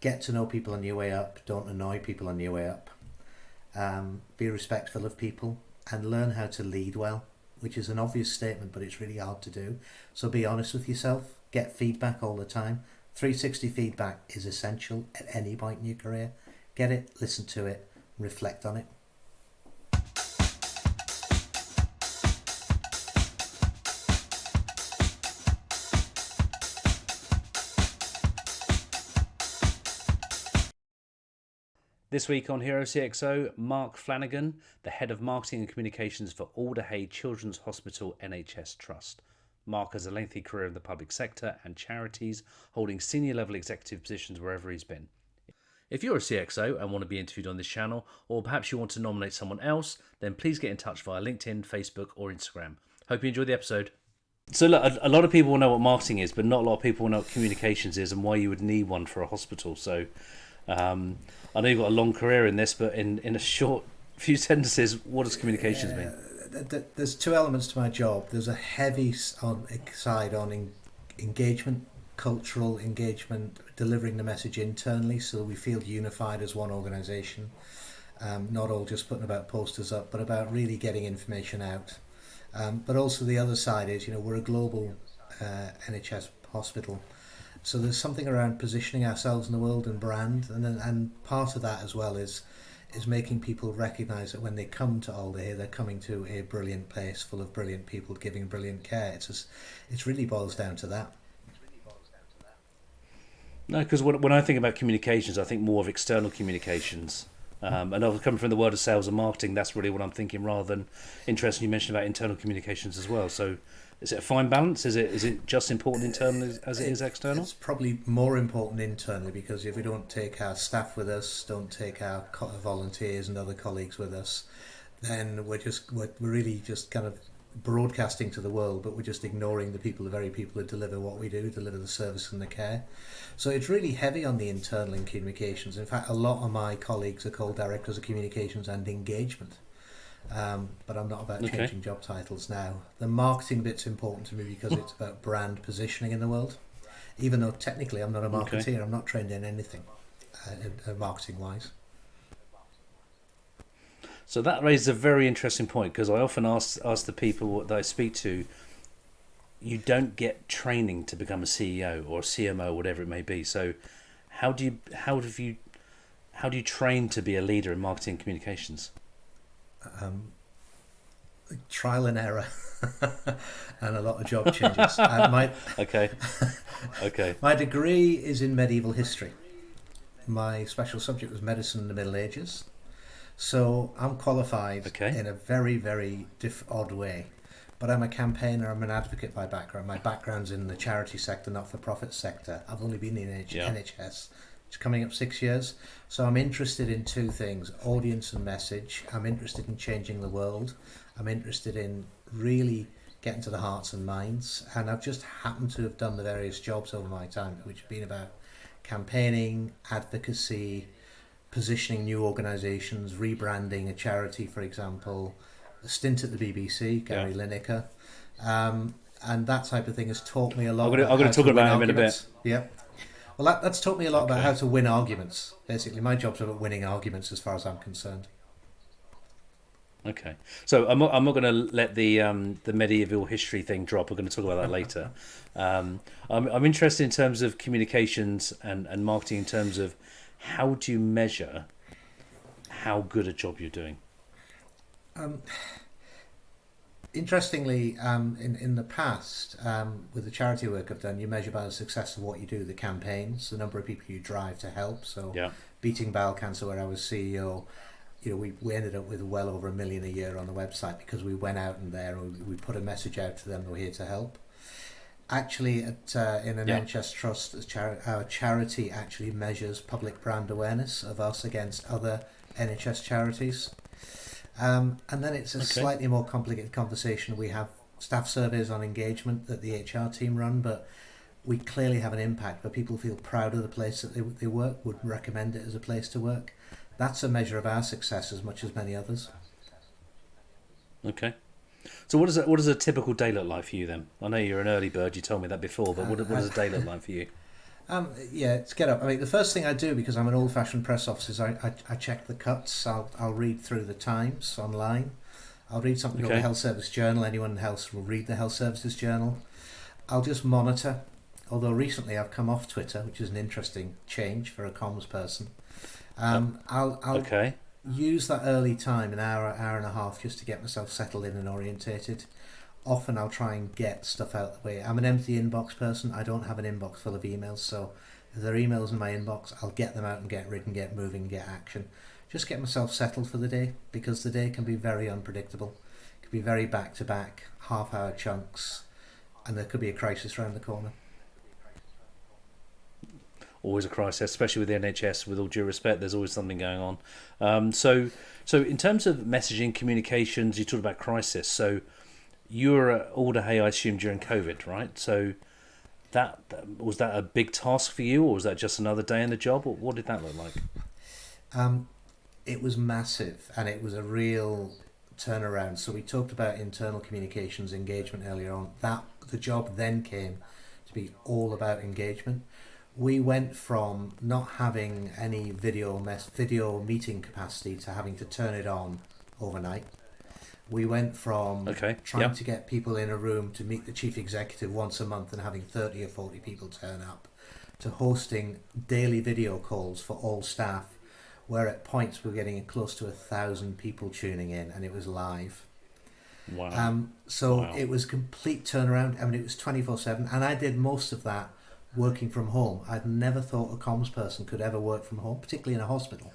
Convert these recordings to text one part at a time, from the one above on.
get to know people on your way up, don't annoy people on your way up, be respectful of people, and learn how to lead well, which is an obvious statement, but it's really hard to do. So be honest with yourself, get feedback all the time. 360 feedback is essential at any point in your career. Get it, listen to it, reflect on it. This week on Hero CXO, Mark Flannagan, the Head of Marketing and Communications for Alderhey Children's Hospital NHS Trust. Mark has a lengthy career in the public sector and charities, holding senior level executive positions wherever he's been. If you're a CXO and want to be interviewed on this channel, or perhaps you want to nominate someone else, then please get in touch via LinkedIn, Facebook or Instagram. Hope you enjoyed the episode. So look, a lot of people will know what marketing is, but not a lot of people will know what communications is and why you would need one for a hospital. So I know you've got a long career in this, but in a short few sentences, what does communications mean? There's two elements to my job. There's a heavy side on engagement, cultural engagement, delivering the message internally so we feel unified as one organisation. Not all just putting about posters up, but about really getting information out. But also the other side is, we're a global NHS hospital. So there's something around positioning ourselves in the world and brand, and part of that as well is making people recognise that when they come to Alderhey, they're coming to a brilliant place full of brilliant people giving brilliant care. It really boils down to that. No, because when I think about communications, I think more of external communications. And I was coming from the world of sales and marketing. That's really what I'm thinking, rather than interesting. You mentioned about internal communications as well. So, is it a fine balance? Is it just important internally as it is external? It's probably more important internally, because if we don't take our staff with us, don't take our volunteers and other colleagues with us, then we're really just kind of broadcasting to the world, but we're just ignoring the very people that deliver what we do, deliver the service and the care. So it's really heavy on the internal in communications. In fact, a lot of my colleagues are called directors of communications and engagement. But I'm not about changing job titles now. The marketing bit's important to me because it's about brand positioning in the world. Even though technically I'm not a marketeer, I'm not trained in anything marketing-wise. So that raises a very interesting point, because I often ask the people that I speak to, you don't get training to become a CEO or a CMO, whatever it may be. So how do you train to be a leader in marketing and communications? Trial and error and a lot of job changes. Okay. My degree is in medieval history. My special subject was medicine in the Middle Ages. So I'm qualified in a very, very odd way. But I'm a campaigner, I'm an advocate by background. My background's in the charity sector, not-for-profit sector. I've only been in NHS. It's coming up 6 years. So I'm interested in two things: audience and message. I'm interested in changing the world. I'm interested in really getting to the hearts and minds. And I've just happened to have done the various jobs over my time, which have been about campaigning, advocacy, positioning new organisations, rebranding a charity, for example, a stint at the BBC, Gary Lineker. And that type of thing has taught me a lot. I'm going to talk about him in a bit. Yeah. Well, that's taught me a lot about how to win arguments. Basically, my job's about winning arguments as far as I'm concerned. Okay. So I'm not going to let the medieval history thing drop. We're going to talk about that later. I'm interested in terms of communications and marketing, in terms of how do you measure how good a job you're doing? Interestingly, in the past, with the charity work I've done, you measure by the success of what you do, the campaigns, the number of people you drive to help. So Beating Bowel Cancer, where I was CEO, we ended up with well over 1 million a year on the website because we went out in there and we put a message out to them that we're here to help. Actually, in an NHS trust, our charity actually measures public brand awareness of us against other NHS charities. And then it's a slightly more complicated conversation. We have staff surveys on engagement that the HR team run, but we clearly have an impact where people feel proud of the place that they work, would recommend it as a place to work. That's a measure of our success as much as many others. Okay. So what does a typical day look like for you then? I know you're an early bird, you told me that before, but what does a day look like for you? Yeah, it's get up. I mean, the first thing I do, because I'm an old-fashioned press officer, is I check the cuts. I'll read through the Times online. I'll read something called the Health Service Journal. Anyone in health will read the Health Services Journal. I'll just monitor. Although recently I've come off Twitter, which is an interesting change for a comms person. I'll use that early time, an hour, hour and a half, just to get myself settled in and orientated. Often I'll try and get stuff out of the way. I'm an empty inbox person. I don't have an inbox full of emails, so if there are emails in my inbox, I'll get them out and get rid and get moving and get action. Just get myself settled for the day, because the day can be very unpredictable. It can be very back-to-back, half-hour chunks, and there could be a crisis around the corner. Always a crisis, especially with the NHS. With all due respect, there's always something going on. So in terms of messaging, communications, you talked about crisis. So you were at Alderhey, I assume, during COVID, right? So was that a big task for you, or was that just another day in the job? Or what did that look like? It was massive, and it was a real turnaround. So we talked about internal communications engagement earlier on. The job then came to be all about engagement. We went from not having any video meeting capacity to having to turn it on overnight. We went from trying to get people in a room to meet the chief executive once a month and having 30 or 40 people turn up, to hosting daily video calls for all staff, where at points we were getting close to 1,000 people tuning in, and it was live. Wow. It was a complete turnaround. I mean, it was 24/7, and I did most of that working from home. I'd never thought a comms person could ever work from home, particularly in a hospital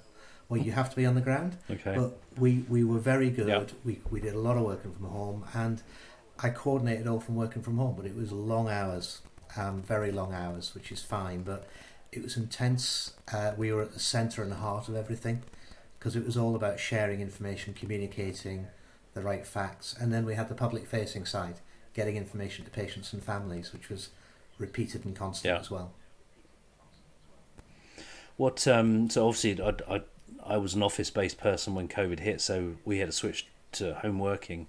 where you have to be on the ground. But we were very good. Yep. We did a lot of working from home, and I coordinated all from working from home, but it was long hours, very long hours, which is fine, but it was intense. We were at the centre and the heart of everything, because it was all about sharing information, communicating the right facts, and then we had the public facing side, getting information to patients and families, which was repeated and constant as well. What so obviously I was an office-based person when COVID hit, so we had to switch to home working,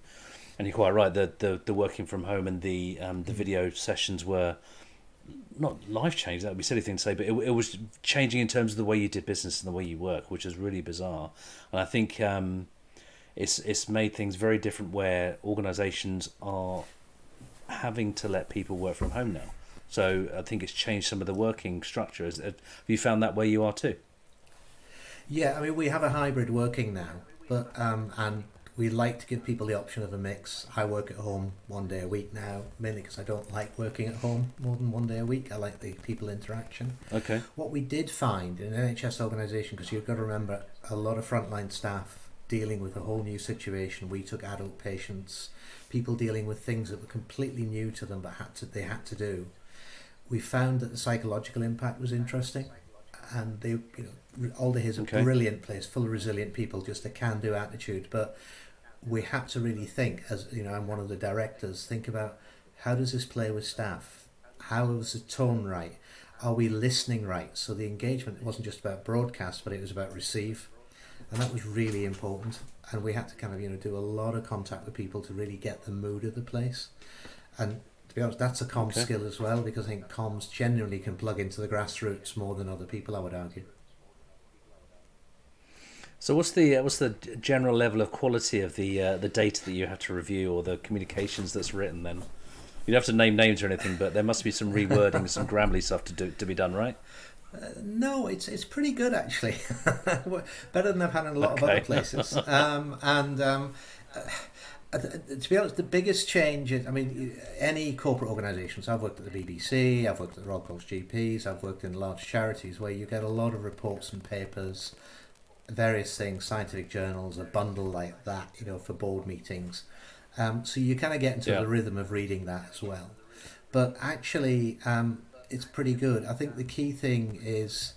and you're quite right, the working from home and the video sessions were not life-changing, that would be a silly thing to say, but it was changing in terms of the way you did business and the way you work, which is really bizarre. And I think it's made things very different, where organisations are having to let people work from home now. So I think it's changed some of the working structures. Have you found that where you are too? Yeah, I mean, we have a hybrid working now, but and we like to give people the option of a mix. I work at home 1 day a week now, mainly because I don't like working at home more than 1 day a week. I like the people interaction. Okay. What we did find in an NHS organisation, because you've got to remember, a lot of frontline staff dealing with a whole new situation. We took adult patients, people dealing with things that were completely new to them, but they had to do. We found that the psychological impact was interesting, and Alderhey is a brilliant place, full of resilient people, just a can-do attitude. But we had to really think, as I'm one of the directors, think about, how does this play with staff? How was the tone right? Are we listening right? So the engagement wasn't just about broadcast, but it was about receive, and that was really important. And we had to kind of do a lot of contact with people to really get the mood of the place. And to be honest, that's a comms skill as well, because I think comms genuinely can plug into the grassroots more than other people, I would argue. So what's the general level of quality of the data that you have to review, or the communications that's written then? You don't have to name names or anything, but there must be some rewording, some Grammarly stuff to be done, right? No, it's pretty good actually. Better than I've had in a lot of other places. To be honest, the biggest change is, any corporate organisations, I've worked at the BBC, I've worked at the Royal College GPs, I've worked in large charities where you get a lot of reports and papers, various things, scientific journals, a bundle like that, for board meetings. So you kind of get into the rhythm of reading that as well. But actually, it's pretty good. I think the key thing is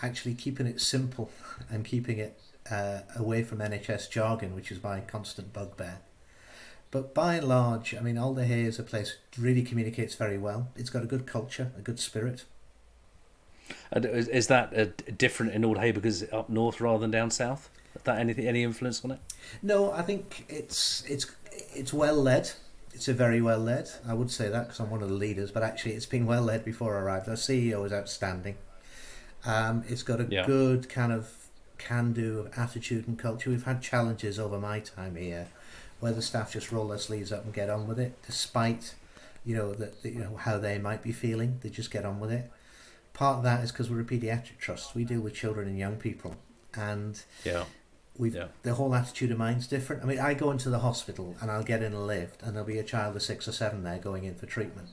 actually keeping it simple and keeping it away from NHS jargon, which is my constant bugbear. But by and large, Alderhey is a place that really communicates very well. It's got a good culture, a good spirit. And is that different in Alderhey because it's up north rather than down south? Is that any influence on it? No, I think it's well led. It's a very well led. I would say that because I'm one of the leaders, but actually it's been well led before I arrived. Our CEO is outstanding. It's got a good kind of can-do attitude and culture. We've had challenges over my time here where the staff just roll their sleeves up and get on with it, despite how they might be feeling. They just get on with it. Part of that is because we're a paediatric trust. We deal with children and young people, and the whole attitude of mind's different. I mean, I go into the hospital and I'll get in a lift and there'll be a child of 6 or 7 there going in for treatment.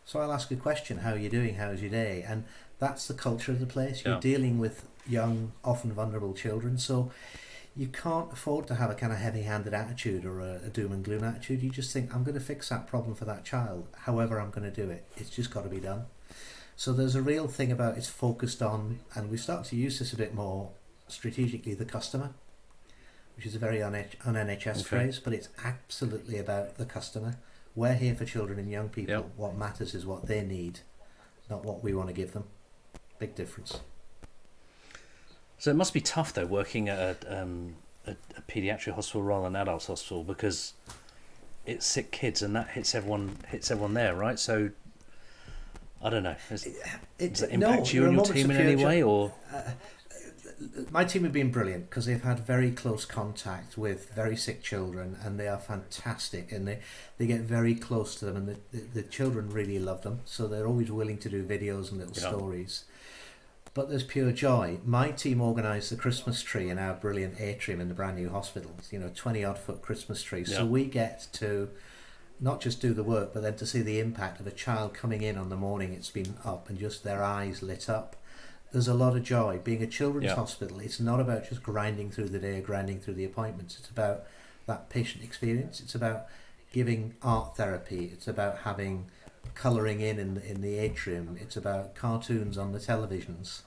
So I'll ask a question: how are you doing? How's your day? And that's the culture of the place. You're dealing with young, often vulnerable children, so you can't afford to have a kind of heavy-handed attitude or a doom and gloom attitude. You just think, I'm going to fix that problem for that child, however I'm going to do it. It's just got to be done. So there's a real thing about it's focused on, and we start to use this a bit more strategically, the customer, which is a very un-NHS phrase, but it's absolutely about the customer. We're here for children and young people. Yep. What matters is what they need, not what we want to give them. Big difference. So it must be tough though, working at a paediatric hospital rather than an adults hospital, because it's sick kids and that hits everyone there, right? So I don't know. Does that impact you and your team in any way, or? My team have been brilliant because they've had very close contact with very sick children, and they are fantastic, and they get very close to them, and the children really love them, so they're always willing to do videos and little stories. But there's pure joy. My team organised the Christmas tree in our brilliant atrium in the brand new hospital, 20-odd foot Christmas tree. So we get to not just do the work, but then to see the impact of a child coming in on the morning it's been up and just their eyes lit up. There's a lot of joy. Being a children's hospital, it's not about just grinding through the day or grinding through the appointments. It's about that patient experience. It's about giving art therapy. It's about having colouring in the atrium. It's about cartoons on the televisions.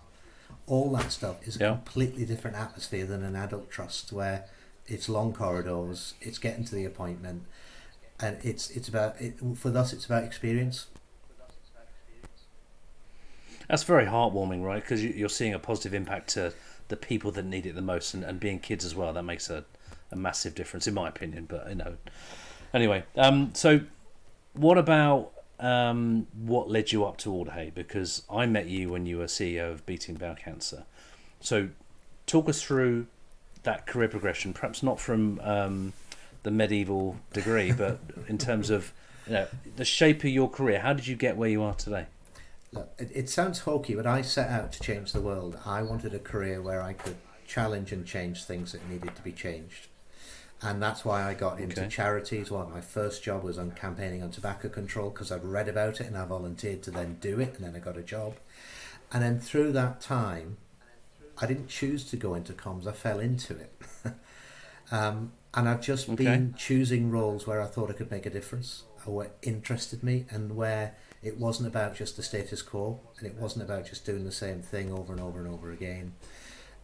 All that stuff is a completely different atmosphere than an adult trust, where it's long corridors, it's getting to the appointment, and it's about for us it's about experience. That's very heartwarming, right? Because you're seeing a positive impact to the people that need it the most, and being kids as well. That makes a massive difference, in my opinion. But anyway. So what about what led you up to Alderhey? Because I met you when you were CEO of Beating Bowel Cancer. So talk us through that career progression. Perhaps not from the medieval degree, but in terms of the shape of your career. How did you get where you are today? Look, it sounds hokey, but I set out to change the world. I wanted a career where I could challenge and change things that needed to be changed. And that's why I got into charities. Well, my first job was on campaigning on tobacco control because I'd read about it and I volunteered to then do it, and then I got a job. And then through that time, I didn't choose to go into comms, I fell into it. And I've just been choosing roles where I thought I could make a difference, or what interested me, and where it wasn't about just the status quo, and it wasn't about just doing the same thing over and over and over again,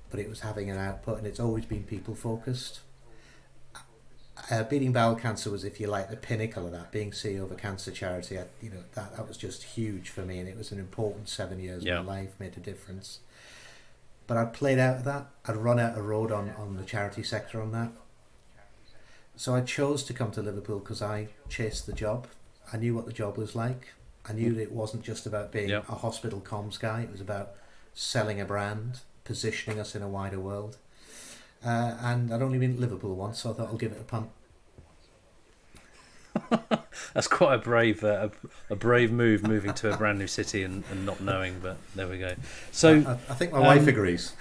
but it was having an output, and it's always been people focused. Beating bowel cancer was, if you like, the pinnacle of that. Being CEO of a cancer charity, that was just huge for me, and it was an important 7 years of my life, made a difference. But I'd played out of that. I'd run out of road on the charity sector on that. So I chose to come to Liverpool because I chased the job. I knew what the job was like. I knew that it wasn't just about being a hospital comms guy. It was about selling a brand, positioning us in a wider world. And I'd only been to Liverpool once, so I thought I'll give it a punt. That's quite a brave move, moving to a brand new city and not knowing, but there we go. So I think my wife agrees.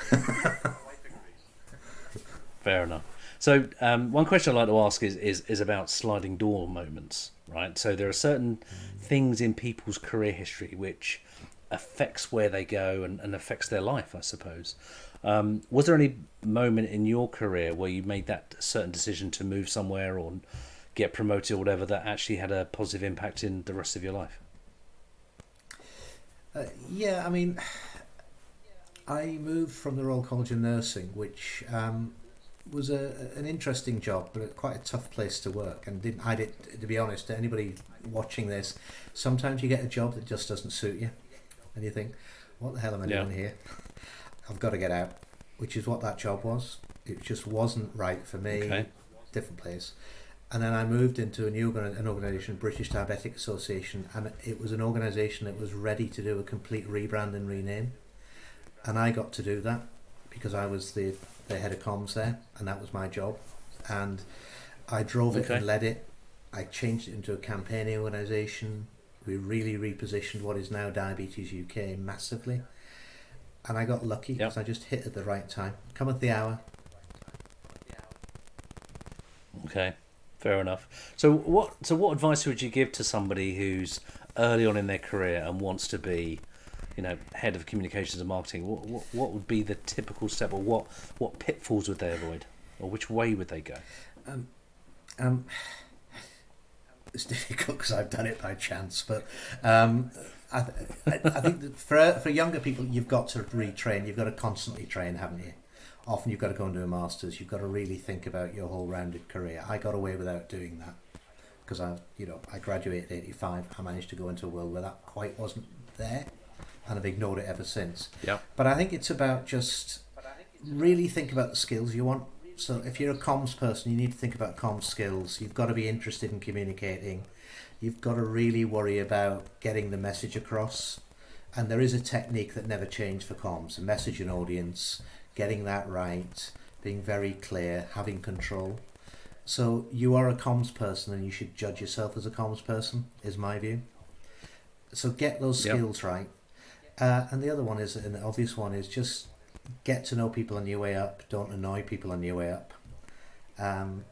Fair enough. So one question I'd like to ask is about sliding door moments, right? So there are certain things in people's career history which affects where they go and affects their life, I suppose. Was there any moment in your career where you made that certain decision to move somewhere or get promoted or whatever that actually had a positive impact in the rest of your life? I mean, I moved from the Royal College of Nursing, which was an interesting job, but quite a tough place to work. And to be honest, to anybody watching this, sometimes you get a job that just doesn't suit you, and you think, what the hell am I doing here? I've got to get out, which is what that job was. It just wasn't right for me. Different place. And then I moved into an organisation, British Diabetic Association, and it was an organisation that was ready to do a complete rebrand and rename. And I got to do that because I was the head of comms there, and that was my job. And I drove it and led it. I changed it into a campaigning organisation. We really repositioned what is now Diabetes UK massively. And I got lucky because I just hit at the right time. Come at the hour. Okay. Fair enough. So what advice would you give to somebody who's early on in their career and wants to be, head of communications and marketing? What would be the typical step, or what pitfalls would they avoid, or which way would they go? It's difficult because I've done it by chance, but I think that for younger people, you've got to retrain. You've got to constantly train, haven't you? Often you've got to go and do a master's. You've got to really think about your whole rounded career. I got away without doing that because I graduated 85. I managed to go into a world where that quite wasn't there, and I've ignored it ever since. Yeah. But I think it's about just really think about the skills you want. So if you're a comms person, you need to think about comms skills. You've got to be interested in communicating. You've got to really worry about getting the message across. And there is a technique that never changed for comms: a message and audience, getting that right, being very clear, having control. So you are a comms person and you should judge yourself as a comms person, is my view. So get those skills right. And the other one is, an obvious one, is just get to know people on your way up. Don't annoy people on your way up.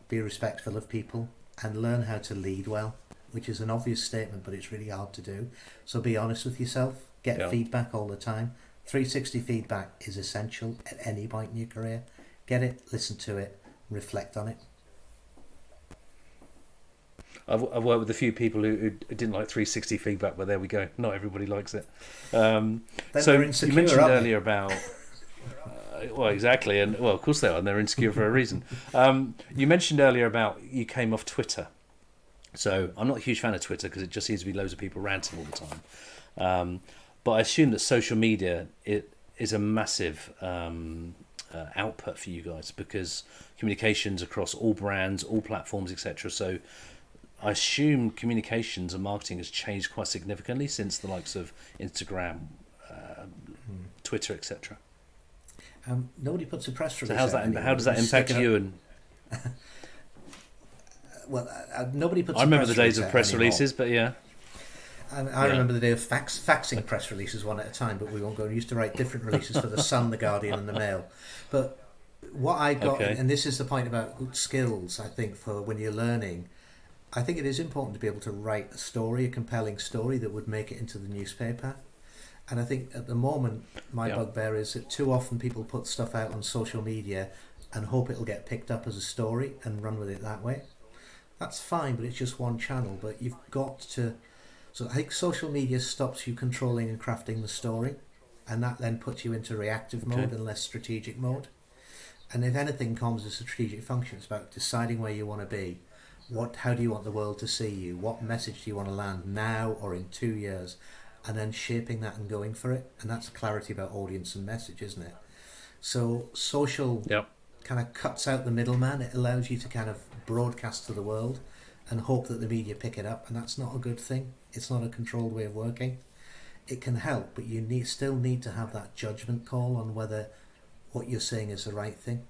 Be respectful of people and learn how to lead well, which is an obvious statement, but it's really hard to do. So be honest with yourself. Get feedback all the time. 360 feedback is essential at any point in your career. Get it, listen to it, reflect on it. I've worked with a few people who didn't like 360 feedback, but there we go. Not everybody likes it. So you mentioned earlier about... well, exactly, and of course they are, and they're insecure for a reason. You mentioned earlier about you came off Twitter. So I'm not a huge fan of Twitter because it just seems to be loads of people ranting all the time. But I assume that social media is a massive output for you guys, because communications across all brands, all platforms, etc. So I assume communications and marketing has changed quite significantly since the likes of Instagram, Twitter, etc. Nobody puts a press release. So how does that impact you? And well, nobody puts. I remember the days of press releases, but yeah. I remember the day of faxing press releases one at a time, but we won't go. We used to write different releases for the Sun, the Guardian, and the Mail. But what I got, and this is the point about skills, I think, for when you're learning, I think it is important to be able to write a story, a compelling story that would make it into the newspaper. And I think at the moment, my bugbear is that too often people put stuff out on social media and hope it'll get picked up as a story and run with it that way. That's fine, but it's just one channel. But you've got to... So I think social media stops you controlling and crafting the story, and that then puts you into reactive mode and less strategic mode. And if anything, comms is a strategic function. It's about deciding where you want to be. How do you want the world to see you? What message do you want to land now or in 2 years? And then shaping that and going for it. And that's clarity about audience and message, isn't it? So social kind of cuts out the middleman. It allows you to kind of broadcast to the world and hope that the media pick it up. And that's not a good thing. It's not a controlled way of working. It can help, but you still need to have that judgment call on whether what you're saying is the right thing.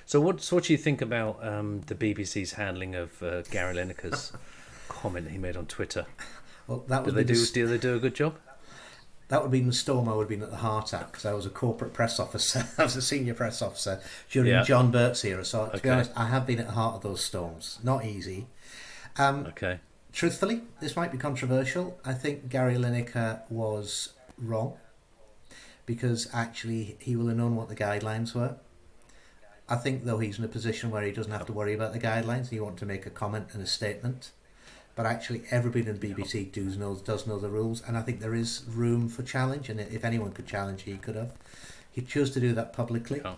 So what do you think about the BBC's handling of Gary Lineker's comment he made on Twitter? Well, that would do they do a good job? That would be the storm I would have been at the heart at, because I was a corporate press officer. I was a senior press officer during John Burt's era. So to be honest, I have been at the heart of those storms. Not easy. Truthfully, this might be controversial. I think Gary Lineker was wrong, because actually he will have known what the guidelines were. I think, though, he's in a position where he doesn't have to worry about the guidelines. He wants to make a comment and a statement. But actually, everybody in the BBC does know the rules, and I think there is room for challenge. And if anyone could challenge, he could have. He chose to do that publicly. Oh.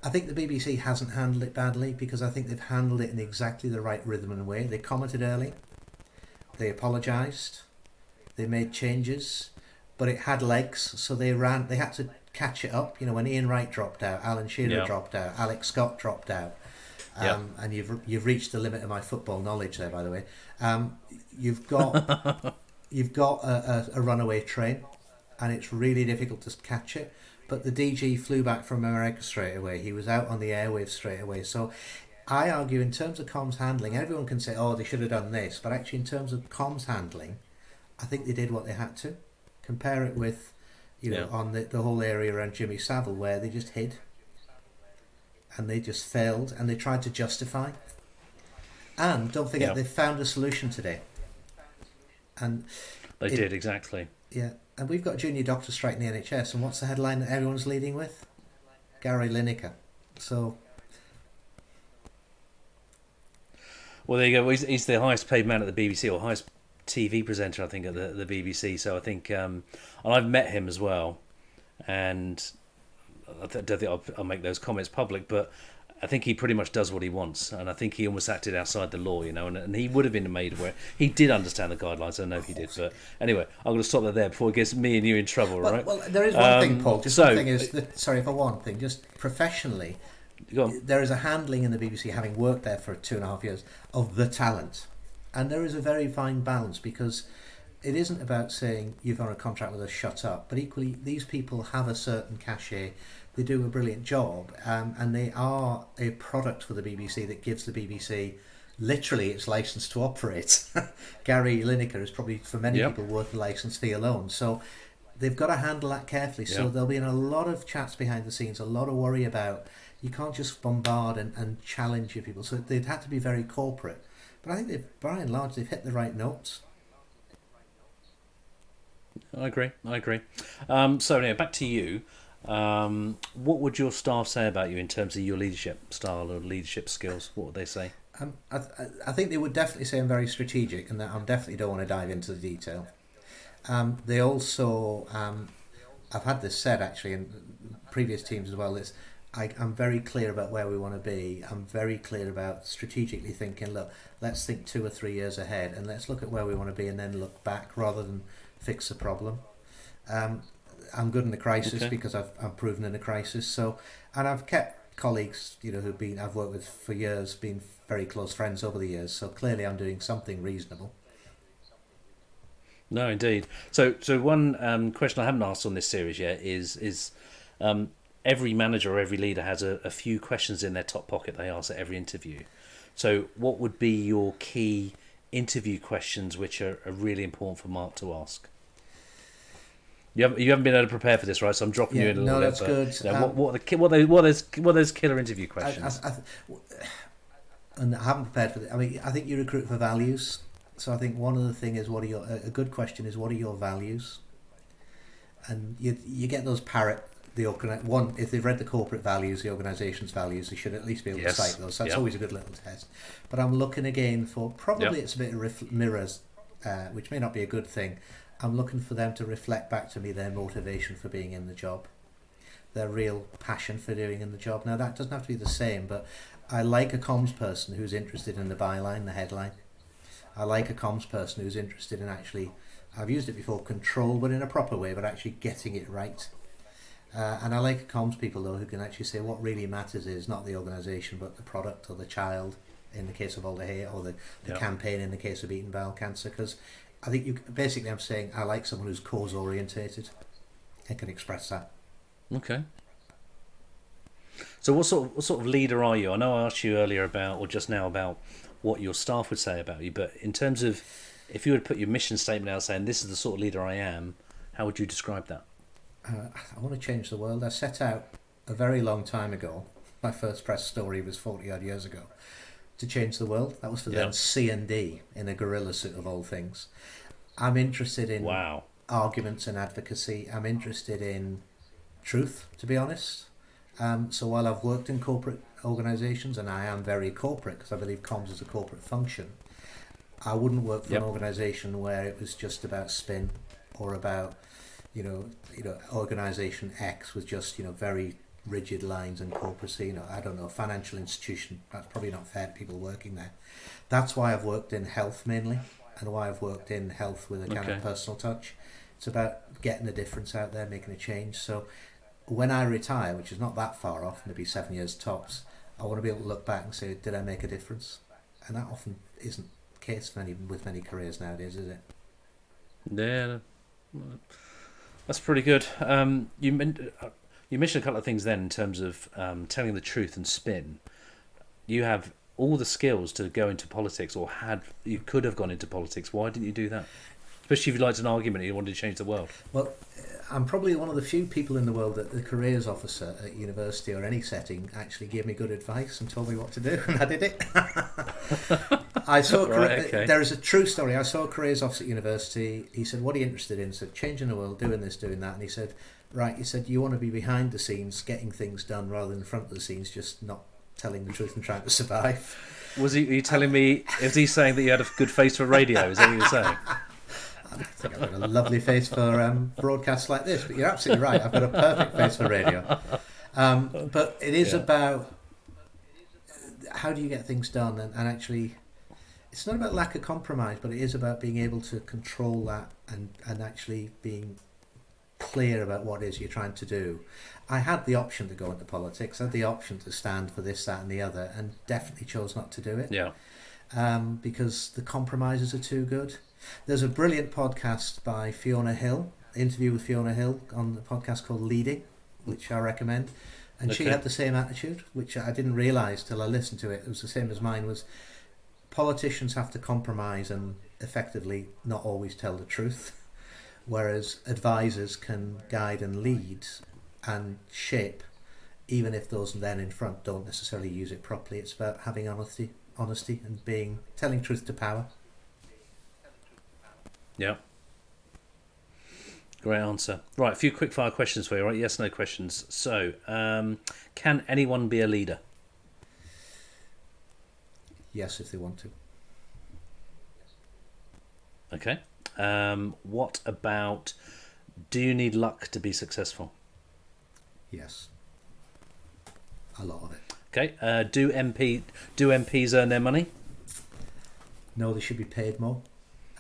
I think the BBC hasn't handled it badly, because I think they've handled it in exactly the right rhythm and way. They commented early, they apologised, they made changes, but it had legs, so they had to catch it up. You know, when Ian Wright dropped out, Alan Shearer dropped out, Alex Scott dropped out, And you've reached the limit of my football knowledge there, by the way. You've got a runaway train, and it's really difficult to catch it. But the DG flew back from America straight away. He was out on the airwaves straight away. So I argue in terms of comms handling, everyone can say, oh, they should have done this. But actually in terms of comms handling, I think they did what they had to. Compare it with, on the whole area around Jimmy Savile, where they just hid. And they just failed, and they tried to justify. And don't forget, they found a solution today. And they did, exactly. Yeah. And we've got a junior doctor strike in the NHS, and what's the headline that everyone's leading with? Gary Lineker. So, well, there you go. He's the highest paid man at the BBC, or highest TV presenter, I think, at the BBC. So I think, and I've met him as well, and I don't think I'll make those comments public, but I think he pretty much does what he wants, and I think he almost acted outside the law, and he would have been made aware. He did understand the guidelines, I know he did, but anyway, I'm going to stop there before it gets me and you in trouble, right? Well, there is one thing, Paul, one thing, just professionally, there is a handling in the BBC, having worked there for 2.5 years, of the talent, and there is a very fine balance, because it isn't about saying you've got a contract with us, shut up, but equally these people have a certain cachet. They do a brilliant job, and they are a product for the BBC that gives the BBC literally its license to operate. Gary Lineker is probably, for many people, worth the license fee alone. So they've got to handle that carefully. So there'll be a lot of chats behind the scenes, a lot of worry about, you can't just bombard and challenge your people. So they'd have to be very corporate. But I think by and large, they've hit the right notes. I agree. So anyway, back to you. What would your staff say about you in terms of your leadership style or leadership skills? What would they say? I think they would definitely say I'm very strategic, and that I definitely don't want to dive into the detail. They also, I've had this said actually in previous teams as well, I'm very clear about where we want to be. I'm very clear about strategically thinking, look, let's think 2 or 3 years ahead, and let's look at where we want to be and then look back rather than fix the problem. I'm good in the crisis because I've proven in a crisis. So, and I've kept colleagues, I've worked with for years, been very close friends over the years. So clearly, I'm doing something reasonable. No, indeed. So one question I haven't asked on this series yet is every manager or every leader has a few questions in their top pocket they ask at every interview. So, what would be your key interview questions which are really important for Mark to ask? You haven't been able to prepare for this, right? So I'm dropping you in a little bit. No, that's good. What are those killer interview questions? And I haven't prepared for this. I mean, I think you recruit for values. So I think one of the things is, a good question is, what are your values? And you get those if they've read the corporate values, the organisation's values, they should at least be able to cite those. So that's always a good little test. But I'm looking again for, probably it's a bit of mirrors, which may not be a good thing. I'm looking for them to reflect back to me their motivation for being in the job, their real passion for doing in the job. Now, that doesn't have to be the same, but I like a comms person who's interested in the byline, the headline. I like a comms person who's interested in actually, I've used it before, control, but in a proper way, but actually getting it right. And I like comms people, though, who can actually say what really matters is not the organisation, but the product or the child, in the case of Alderhey, or the campaign in the case of beating bowel cancer, because I think I'm saying I like someone who's cause orientated and can express that. Okay. So what sort of leader are you? I know I asked you earlier just now about what your staff would say about you, but in terms of, if you would put your mission statement out saying this is the sort of leader I am, how would you describe that? I want to change the world. I set out a very long time ago. My first press story was 40 odd years ago. To change the world. That was for then C&D, in a gorilla suit of all things. I'm interested in arguments and advocacy. I'm interested in truth, to be honest. So while I've worked in corporate organisations, and I am very corporate because I believe comms is a corporate function, I wouldn't work for an organisation where it was just about spin or about, organisation X was just, very rigid lines and corporacy, I don't know, financial institution. That's probably not fair to people working there. That's why I've worked in health mainly, and why I've worked in health with a kind of personal touch. It's about getting a difference out there, making a change. So when I retire, which is not that far off, maybe 7 years tops, I want to be able to look back and say, did I make a difference? And that often isn't the case with many careers nowadays, is it? Yeah, that's pretty good. You mentioned a couple of things then in terms of telling the truth and spin. You have all the skills to go into politics, or you could have gone into politics. Why didn't you do that? Especially if you liked an argument and you wanted to change the world. Well, I'm probably one of the few people in the world that the careers officer at university or any setting actually gave me good advice and told me what to do, and I did it. I saw There is a true story. I saw a careers officer at university. He said, "What are you interested in?" I said, "Changing the world, doing this, doing that." And he said, "Right," he said, "you want to be behind the scenes, getting things done, rather than in front of the scenes, just not telling the truth and trying to survive." Are you telling me? Is he saying that you had a good face for radio? Is that what you're saying? I think I've got a lovely face for broadcasts like this, but you're absolutely right. I've got a perfect face for radio. But it is about how do you get things done, and actually, it's not about lack of compromise, but it is about being able to control that and actually being clear about what it is you're trying to do. I had the option to go into politics. I had the option to stand for this, that, and the other, and definitely chose not to do it. Yeah. Because the compromises are too good. There's a brilliant podcast by Fiona Hill, interview with Fiona Hill on the podcast called Leading, which I recommend. And she had the same attitude, which I didn't realise till I listened to it. It was the same as mine, was politicians have to compromise and effectively not always tell the truth, whereas advisors can guide and lead and shape, even if those then in front don't necessarily use it properly. It's about having honesty and telling truth to power. Yeah. Great answer. Right, a few quick fire questions for you, right? Yes, no questions. So, can anyone be a leader? Yes, if they want to. Okay. What about, do you need luck to be successful? Yes. A lot of it. Okay. Do MPs earn their money? No, they should be paid more,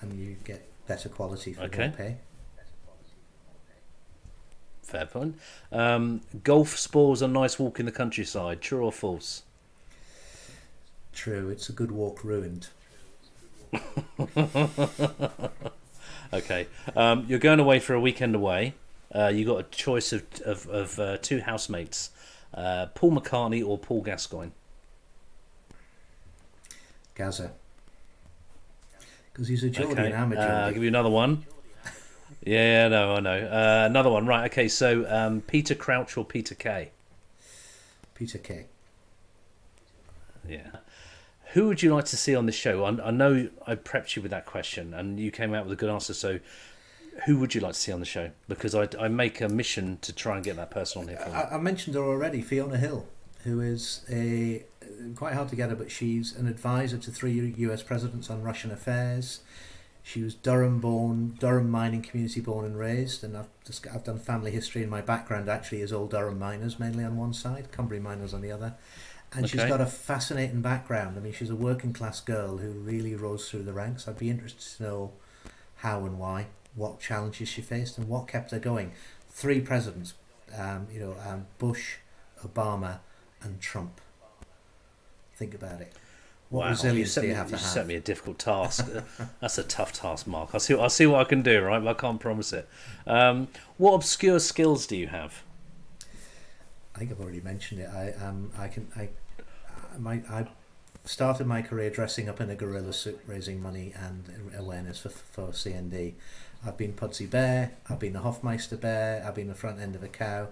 and you get better quality for more pay. Fair point. Golf spoils a nice walk in the countryside. True or false? True. It's a good walk ruined. Okay. You're going away for a weekend away. You got a choice of two housemates, Paul McCartney or Paul Gascoigne. Gaza. Because he's a Geordie and I'm a Geordie. I'll give you another one. Yeah, no, I know. Another one, right? Okay, so Peter Crouch or Peter Kay? Peter Kay. Yeah. Who would you like to see on the show? I know I prepped you with that question, and you came out with a good answer. So, who would you like to see on the show? Because I make a mission to try and get that person on here for me. I mentioned her already, Fiona Hill, who is quite hard to get her, but she's an advisor to 3 US presidents on Russian affairs. She was Durham mining community born and raised, and I've done family history, and my background actually is all Durham miners, mainly on one side, Cumbria miners on the other. And she's got a fascinating background. I mean, she's a working class girl who really rose through the ranks. I'd be interested to know how and why, what challenges she faced, and what kept her going. 3 presidents, Bush, Obama, and Trump. Think about it. What resilience do you have to have? You set me a difficult task. That's a tough task, Mark. I'll see what I can do, right? But I can't promise it. What obscure skills do you have? I think I've already mentioned it. I started my career dressing up in a gorilla suit, raising money and awareness for CND. I've been Pudsey Bear, I've been a Hofmeister Bear, I've been the front end of a cow.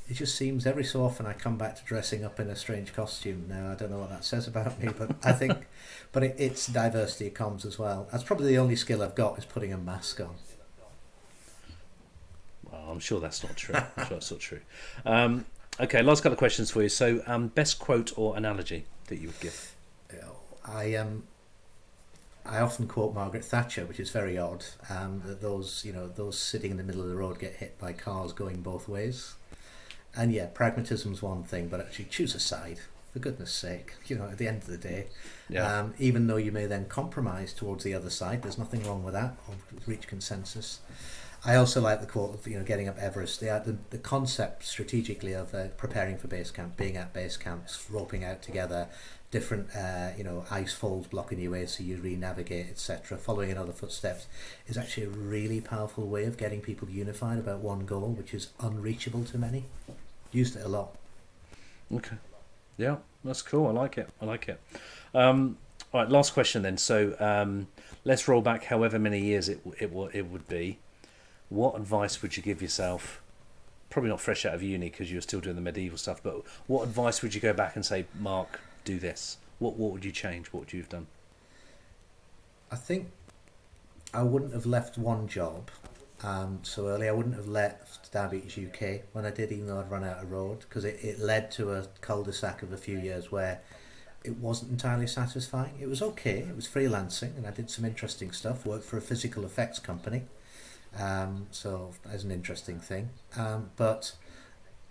It just seems every so often I come back to dressing up in a strange costume. Now, I don't know what that says about me, but I think, it's diversity of comms as well. That's probably the only skill I've got, is putting a mask on. Well, I'm sure that's not true. Okay, last couple of questions for you. So, best quote or analogy that you would give? I often quote Margaret Thatcher, which is very odd. That those sitting in the middle of the road get hit by cars going both ways. And yeah, pragmatism's one thing, but actually choose a side, for goodness sake. At the end of the day, even though you may then compromise towards the other side, there's nothing wrong with that, or reach consensus. I also like the quote of getting up Everest. The concept strategically of preparing for base camp, being at base camps, roping out together, different ice folds blocking your way so you re-navigate, etc. Following in other footsteps is actually a really powerful way of getting people unified about one goal, which is unreachable to many. Used it a lot. Okay, yeah, that's cool. I like it. All right, last question then. So let's roll back however many years it would be. What advice would you give yourself? Probably not fresh out of uni because you're still doing the medieval stuff, but what advice would you go back and say, Mark, do this? What would you change? What would you have done? I think I wouldn't have left one job so early. I wouldn't have left Diabetes UK when I did, even though I'd run out of road, because it led to a cul-de-sac of a few years where it wasn't entirely satisfying. It was okay. It was freelancing, and I did some interesting stuff. Worked for a physical effects company. So that's an interesting thing. But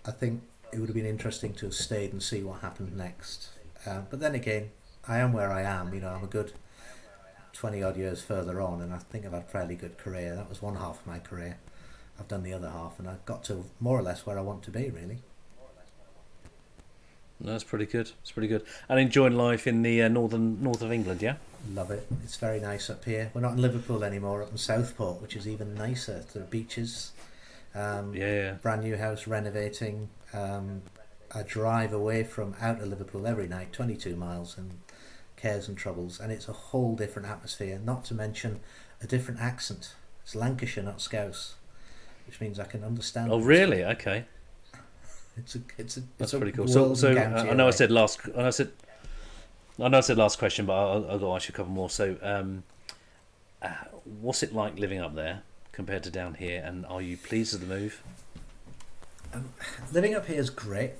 I think it would have been interesting to have stayed and see what happened next. But then again, I am where I am. I'm a good 20 odd years further on, and I think I've had a fairly good career. That was one half of my career. I've done the other half, and I've got to more or less where I want to be, really. No, that's pretty good. It's pretty good. And enjoying life in the north of England, yeah? Love it. It's very nice up here. We're not in Liverpool anymore, up in Southport, which is even nicer. The beaches, brand new house, renovating. I drive away from out of Liverpool every night, 22 miles, and cares and troubles, and it's a whole different atmosphere, not to mention a different accent. It's Lancashire, not Scouse, which means I can understand. Oh, really? Okay. That's pretty cool. So I know I said last question, but I'll go ask you a couple more. So, what's it like living up there compared to down here, and are you pleased with the move? Living up here is great.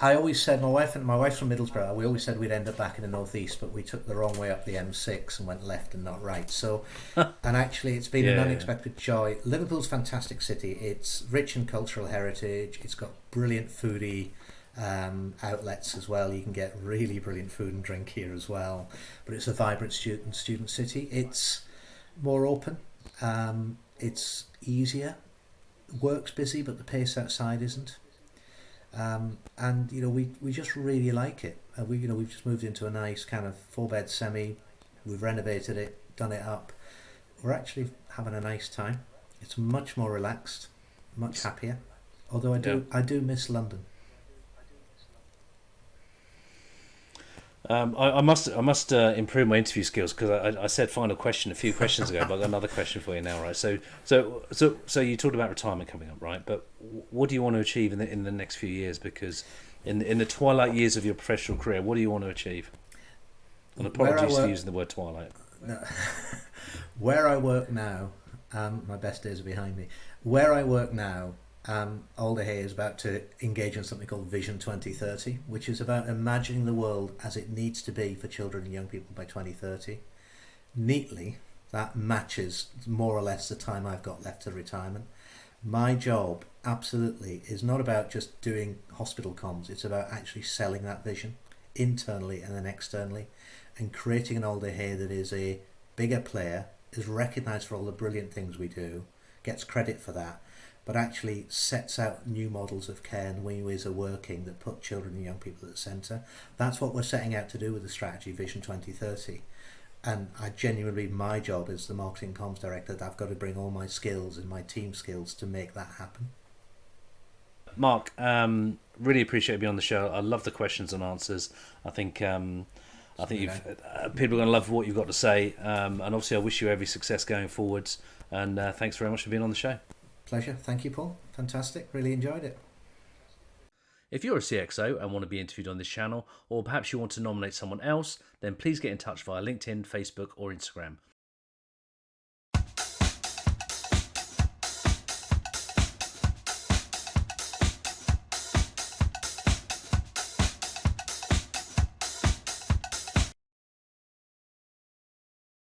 I always said, my wife's from Middlesbrough, we always said we'd end up back in the northeast, but we took the wrong way up the M6 and went left and not right. So, and actually it's been an unexpected joy. Liverpool's a fantastic city. It's rich in cultural heritage. It's got brilliant foodie outlets as well. You can get really brilliant food and drink here as well. But it's a vibrant student city. It's more open. It's easier. Work's busy, but the pace outside isn't. And we just really like it. We've just moved into a nice kind of 4-bed semi. We've renovated it, done it up. We're actually having a nice time. It's much more relaxed, much happier. Although I do miss London. I must improve my interview skills, because I said final question a few questions ago, but I've got another question for you now, right? So you talked about retirement coming up, right? But what do you want to achieve in the next few years? Because in the twilight years of your professional career, what do you want to achieve? And apologies for using the word twilight. No. Where I work now, my best days are behind me. Where I work now, Alderhey is about to engage in something called Vision 2030, which is about imagining the world as it needs to be for children and young people by 2030. Neatly, that matches more or less the time I've got left to retirement. My job, absolutely, is not about just doing hospital comms. It's about actually selling that vision internally and then externally, and creating an Alderhey that is a bigger player, is recognised for all the brilliant things we do, gets credit for that, but actually sets out new models of care and new ways of working that put children and young people at the centre. That's what we're setting out to do with the strategy Vision 2030. And I genuinely, my job as the marketing comms director, that I've got to bring all my skills and my team skills to make that happen. Mark, really appreciate you being on the show. I love the questions and answers. I think people are going to love what you've got to say. And obviously I wish you every success going forwards. And thanks very much for being on the show. Pleasure. Thank you, Paul. Fantastic. Really enjoyed it. If you're a CXO and want to be interviewed on this channel, or perhaps you want to nominate someone else, then please get in touch via LinkedIn, Facebook or Instagram.